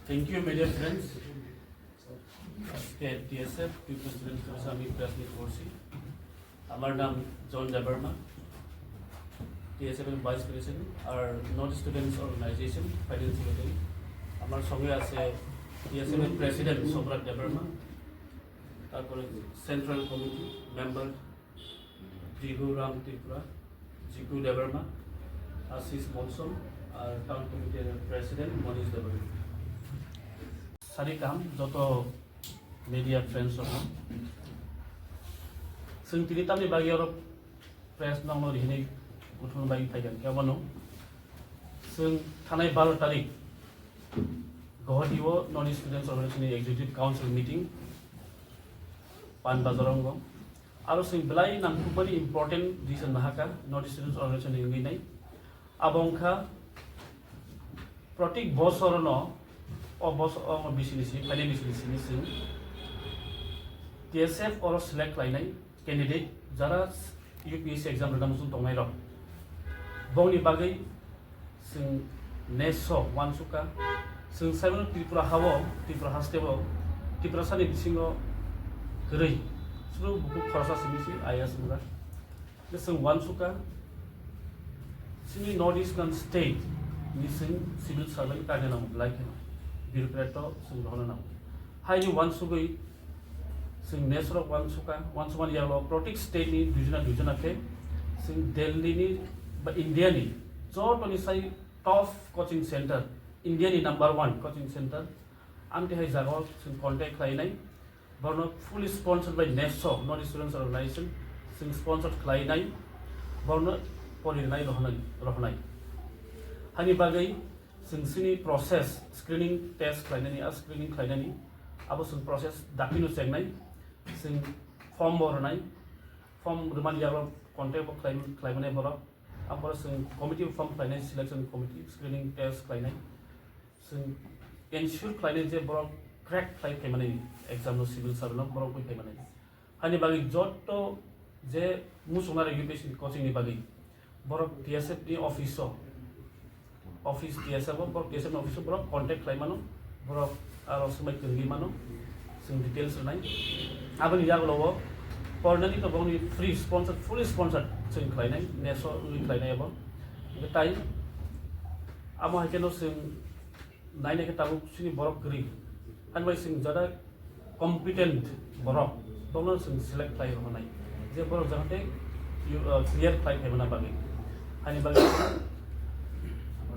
Thank you, media friends. TSF, Tripura Students Federation, আমি press meet করছি। আমার নাম জন দেববর্মা, TSF এর ভাইস প্রেসিডেন্ট আর north students organisation finance secretary. আমার সঙ্গে আছে TSF এর প্রেসিডেন্ট সম্রাট দেববর্মা, তারপরে central committee member Jiguram Tripura, Jigu Debbarma, Ashish মনসন আর টাউন কমিটির প্রেসিডেন্ট মনীষ দেববর্মা। সারিকাম যত media friends ofซึ่งทีนี้ตั้งในบางอย่างเราเพรสน้องเราดีนี่อุทธรณ์บางอย่างไปกันแค่วันนู้นซึ่งท่านในบาร์ตาริกก็ที่ว่านอร์ทสตูเดนต์ออร์แกไนเซชันใน Executive Council meeting ปันบาจารองก็อารุซึ่งเวลานั้นทุกวัน important ดิฉันนะฮะกันนอร์ทสตูเดนต์ออร์แกไนเซชันในนี้ในอาบงค่ะปฏิกบอสอร์นออบอสอร์บิสเนสไฟแนนซ์บิสเนสซึ่งTSF or select lainai candidate jara UPSC exam redam sun tongai ro bongni bagai sing neso wansuka sing seven Tripura hawo Tripura hastebo Tiprasani bisingo grei suru buku khorsa simisi ayas mura the sing wansuka sini northeastern state ni sing civil servant ka na like bureaucrat sing rohna na hai ni wansugai sing nesro one year law protect state ni dujuna ke sing Delhi ni ba India ni jot ni sai top coaching center India ni number 1 coaching center amte hai jago sing contact khai nai borno fully sponsored by NESO North Students Organization sing sponsored khai nai borno porinabagwi rohornai hani bagai sing sini process screening test khai nai as screening khai nai abo sing process dakinu chek nai sing form bornai form ruman yaro contact bo claimane boro apor sing committee form finance selection committee screening test clainai sing ensure clainai je boro crack claimane exam no civil servant boro koi claimane hani bagi jotto je musumare UPSC coaching ni bagi boro TSF ni office TSF boro TSF office boro contact claimano boro aro sumai kingi mano sing details nai abang jago lowo pornani to bong free sponsored fully sponsored sing klainai neso ui klainai abo betai amo hakeno sing naine ke tabu sini borok kri anwai sing jada competent borok tono sing select klai rohonai je borok jahate clear klai khemana bagi ani bagi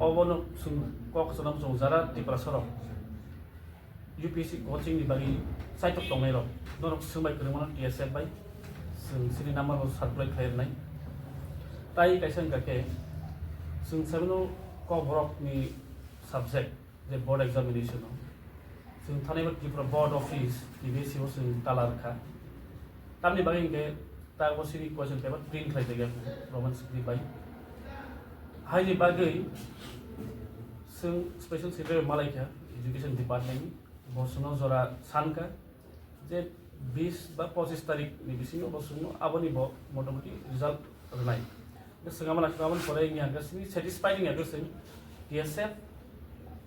obono sing kok sanam song jara Tiprasarokno UPSC coaching ni bagi site of tongai ro norok sumbai keremana TSF bai sing sini number of supply khair nai tai kaisang gake sing sabno kokborok ni subject the board examination sing thane ba Tripura board office ni Bisio sing talar kha tamni bagi ke ta bo sini question paper print khai dega roman script bai hai ni bagi sing special secretary malai kha education department বসুনো জরা সানকা যে 20 বা 25 তারিখ ni bisingo বসুনো aboni bo motamoti result renai segaman akaman pore ni agasini satisfied ni agasini TSF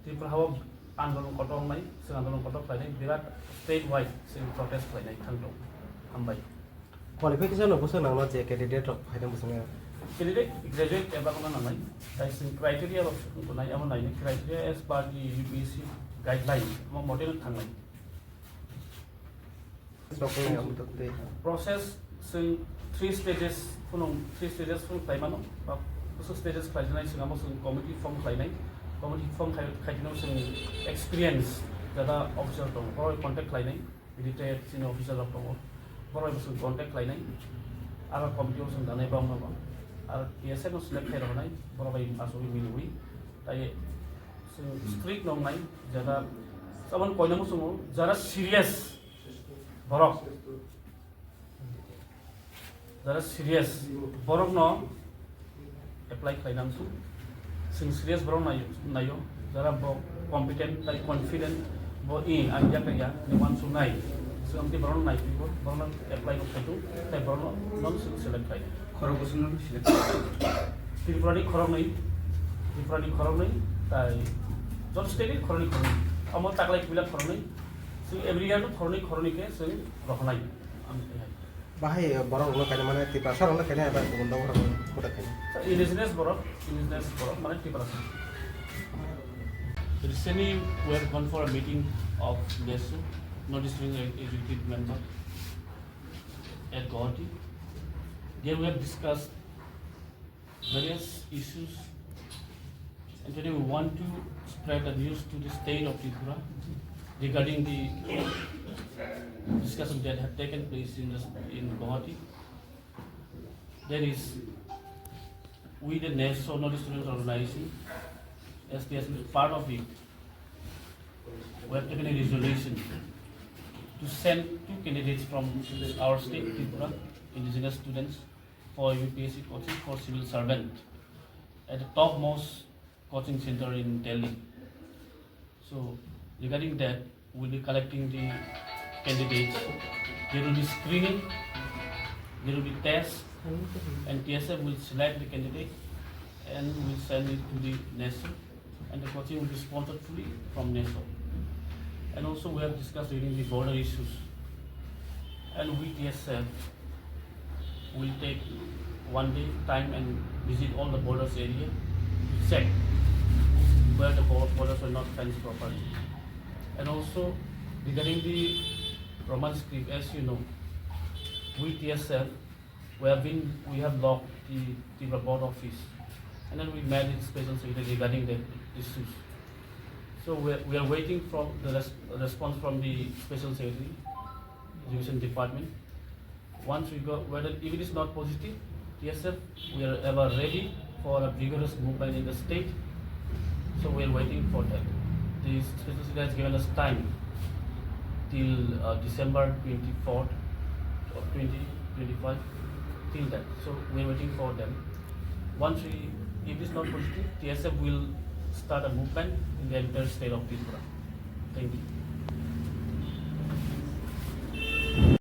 Tripura hawa andolon kotong nai sing andolon kotong khai birat state wide sing protest khai nai thangto hambai qualification no bosa nangma je candidate of haidam bosa candidate graduate eba kono nanai tai sing criteria of nai amon nai criteria as per the UPSC guideline mo model thangai process sing 3 stages phun klaimano ba 2 stages klainai sing amo sing committee form klainai committee form khaitino sing experience jada officer tong or contact klainai retired senior officer of tong or sing contact klainai ara committee sing danai bang no ar TSF no select khai rohnai boro bai asoi minui tai strict nong nai jada sabon koina mo sumo jara serious borok no apply klainam su sing serious borok nayo jara bo competent tai confident bo anja kaya ni wan su nai sing ti borok nai borok apply no khaitu tai borok non select khai khoroknwi select Tripura khoroknwi tai John State khoroknwi amo taklai bila khoroknwi sing every year to khoroknwi ke sing rohornai Bahai borok lo kayaknya mana Tiprasarokno kayaknya ada undang orang muda kayaknya. indigenous borok mana Tiprasarokno. Recently we have gone for a meeting of Bisio, non-district executive member at Guwahati. There we have discussed various issues, and today we want to spread the news to the state of Tripura regarding the discussion that have taken place in Guwahati. There is, we the National Students Organization, STS is part of it. We have taken a resolution to send 2 candidates from our state, Tripura, indigenous students, for UPSC coaching for civil servant at the topmost coaching center in Delhi. So regarding that, we'll be collecting the candidates. There will be screening, there will be tests, and TSF will select the candidate and will send it to the NESO, and the coaching will be sponsored fully from NESO. And also we have discussed regarding the border issues, and we TSF will take 1 day time and visit all the borders area to check where the borders are not fenced properly. And also regarding the Roman script, as you know, we TSF we have locked the Tripura board office, and then we met with special secretary regarding the issues. So we are waiting for the response from the special secretary, education department. Once we go, whether if it is not positive, TSF we are ever ready for a vigorous movement in the state. So we are waiting for that. The special secretary has given us time till December 24th or 2025 till that. So we are waiting for them. Once if it is not positive, TSF will start a movement in the entire state of Tripura. Thank you.